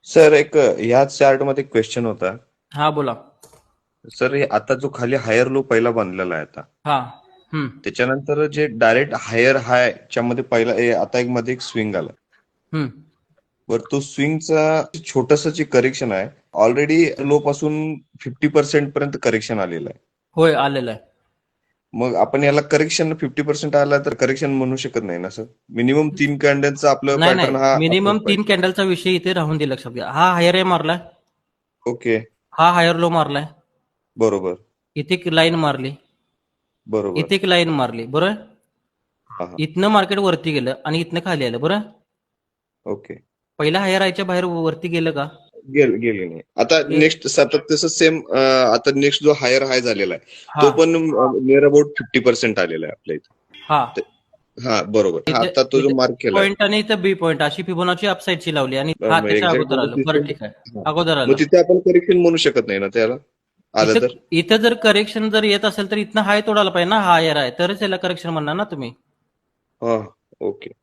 Sir एक ह्याच chart मध्ये क्वेश्चन होता. हा बोला. सर हे आता जो खाली हायर लो पहिला बांधलेला आहे आता, हा. हम्म. त्याच्यानंतर जे डायरेक्ट हायर हाय च्या मध्ये पहिला आता एक मध्ये एक स्विंग आला. हम्म. बर तो स्विंगचा छोटस जे करेक्शन आहे, ऑलरेडी लो पासून 50% पर्यंत करेक्शन आलेलं आहे. होय आलेलं आहे. मग आपण याला करेक्शन 50% आला तर करेक्शन म्हणू शकत नाही ना सर. मिनिमम 3 कॅन्डलचा आपलं नाही पॅटर्न नाही, हा मिनिमम असलाच 3 पाहिजे. कॅन्डलचा विषय इथे राहून दे, लक्षात घ्या. हा हायर ए मारलाय, ओके. हा हायर लो मारलाय, बरोबर. इथे एक लाईन मारली, बरोबर. इथे एक लाईन मारली, बरोबर. हा हा. इथनं मार्केट वरती गेलं आणि इथनं खाली आलं, बरोबर. ओके. पहिल्या हायर आयच्या बाहेर वरती गेलं का? गेली नाही. आता गे- नेक्स्ट सतत तसं सेम आता नेक्स्ट जो हायर हाय झालेला आहे हा तो पण नियर अबाउट 50% आलेला आहे आपल्या इथे. हा. हा बरोबर. हा इथे आता तो जो इथे मार्क केलाय पॉईंट आणि इथं बी पॉईंट अशी फिबोनाची अपसाईडची लावली आणि हा त्याच्या एक्झॅक्ट अगोदर म्हणजे आलं, बरं सिस्टम. ठीक आहे. अगोदर मग आलं. तिथे आपण करेक्शन म्हणू शकत नाही ना त्याला, आलं इथं तर. इथं जर करेक्शन जर येत असेल तर इथनं हाय तोडायला पाहिजे ना, हा हायर आहे तरच याला करेक्शन म्हणणार ना तुम्ही. हा. ओके.